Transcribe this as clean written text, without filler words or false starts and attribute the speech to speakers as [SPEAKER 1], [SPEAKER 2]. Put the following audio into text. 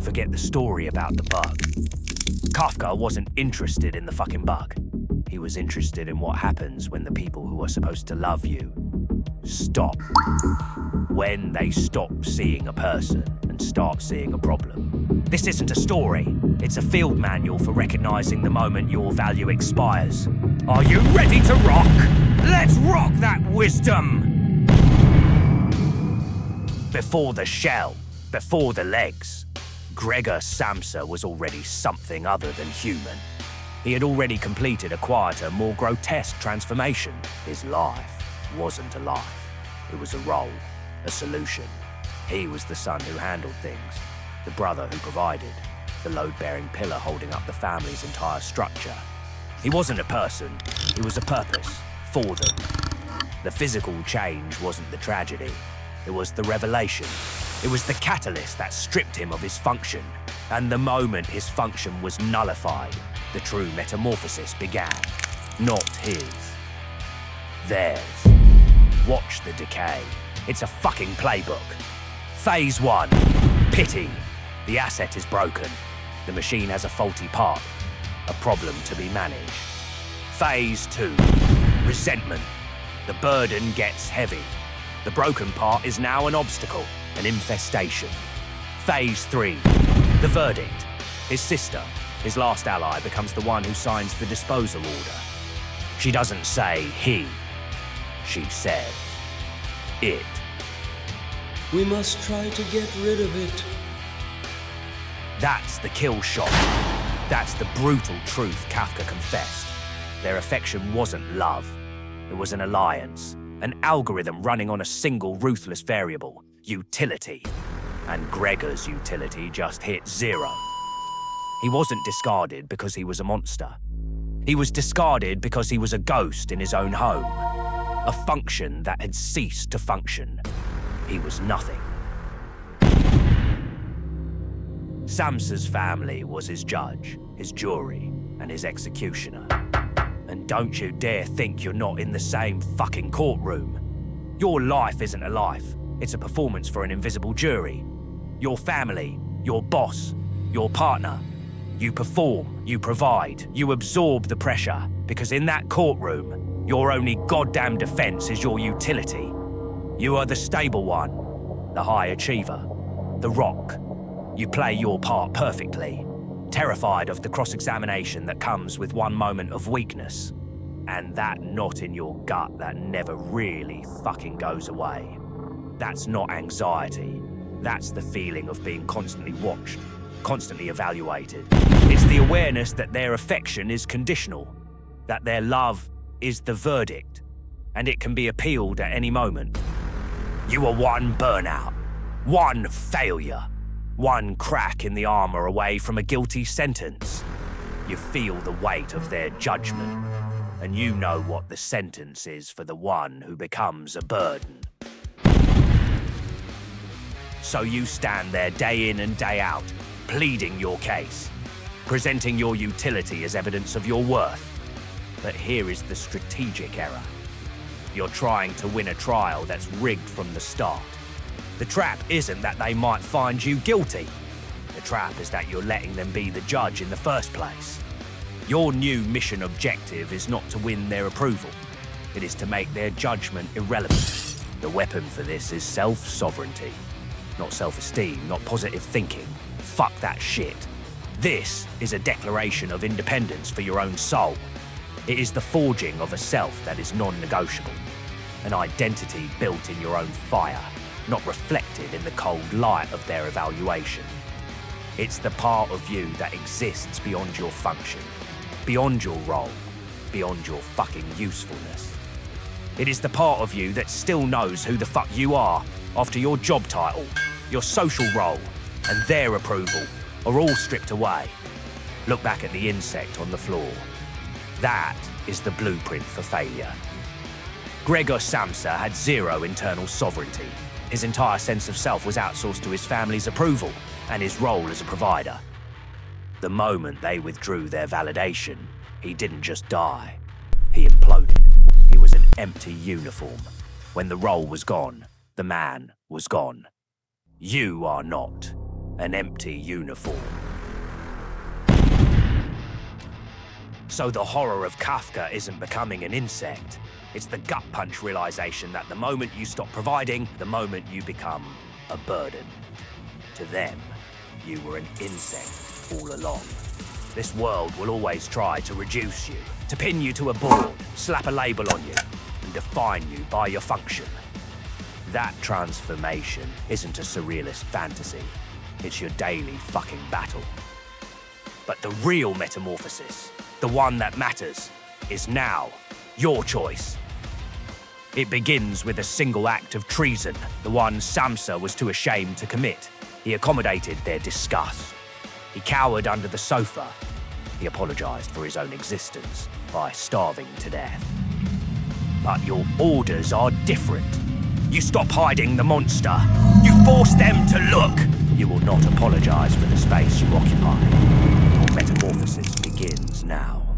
[SPEAKER 1] Forget the story about the bug. Kafka wasn't interested in the fucking bug. He was interested in what happens when the people who are supposed to love you stop. When they stop seeing a person and start seeing a problem. This isn't a story. It's a field manual for recognizing the moment your value expires. Are you ready to rock? Let's rock that wisdom! Before the shell, before the legs, Gregor Samsa was already something other than human. He had already completed a quieter, more grotesque transformation. His life wasn't a life. It was a role, a solution. He was the son who handled things, the brother who provided, the load-bearing pillar holding up the family's entire structure. He wasn't a person, he was a purpose for them. The physical change wasn't the tragedy, it was the revelation. It was the catalyst that stripped him of his function, and the moment his function was nullified, the true metamorphosis began. Not his. Theirs. Watch the decay. It's a fucking playbook. Phase 1. Pity. The asset is broken. The machine has a faulty part. A problem to be managed. Phase 2. Resentment. The burden gets heavy. The broken part is now an obstacle, an infestation. Phase 3. The verdict. His sister, his last ally, becomes the one who signs the disposal order. She doesn't say he. She says it.
[SPEAKER 2] We must try to get rid of it.
[SPEAKER 1] That's the kill shot. That's the brutal truth Kafka confessed. Their affection wasn't love. It was an alliance, an algorithm running on a single ruthless variable, utility. And Gregor's utility just hit 0. He wasn't discarded because he was a monster. He was discarded because he was a ghost in his own home. A function that had ceased to function. He was nothing. Samsa's family was his judge, his jury, and his executioner. And don't you dare think you're not in the same fucking courtroom. Your life isn't a life. It's a performance for an invisible jury. Your family, your boss, your partner. You perform, you provide, you absorb the pressure, because in that courtroom, your only goddamn defense is your utility. You are the stable one, the high achiever, the rock. You play your part perfectly, terrified of the cross-examination that comes with one moment of weakness, and that knot in your gut that never really fucking goes away. That's not anxiety. That's the feeling of being constantly watched, constantly evaluated. It's the awareness that their affection is conditional, that their love is the verdict, and it can be appealed at any moment. You are one burnout, one failure, one crack in the armor away from a guilty sentence. You feel the weight of their judgment, and you know what the sentence is for the one who becomes a burden. So you stand there day in and day out, pleading your case, presenting your utility as evidence of your worth. But here is the strategic error. You're trying to win a trial that's rigged from the start. The trap isn't that they might find you guilty. The trap is that you're letting them be the judge in the first place. Your new mission objective is not to win their approval. It is to make their judgment irrelevant. The weapon for this is self-sovereignty. Not self-esteem, not positive thinking. Fuck that shit. This is a declaration of independence for your own soul. It is the forging of a self that is non-negotiable. An identity built in your own fire, not reflected in the cold light of their evaluation. It's the part of you that exists beyond your function, beyond your role, beyond your fucking usefulness. It is the part of you that still knows who the fuck you are after your job title, your social role, and their approval are all stripped away. Look back at the insect on the floor. That is the blueprint for failure. Gregor Samsa had 0 internal sovereignty. His entire sense of self was outsourced to his family's approval and his role as a provider. The moment they withdrew their validation, he didn't just die. He imploded. He was an empty uniform. When the role was gone, the man was gone. You are not. an empty uniform. So the horror of Kafka isn't becoming an insect. It's the gut punch realization that the moment you stop providing, the moment you become a burden. To them, you were an insect all along. This world will always try to reduce you, to pin you to a board, slap a label on you, and define you by your function. That transformation isn't a surrealist fantasy. It's your daily fucking battle. But the real metamorphosis, the one that matters, is now your choice. It begins with a single act of treason, the one Samsa was too ashamed to commit. He accommodated their disgust. He cowered under the sofa. He apologized for his own existence by starving to death. But your orders are different. You stop hiding the monster. You force them to look. You will not apologize for the space you occupy. Your metamorphosis begins now.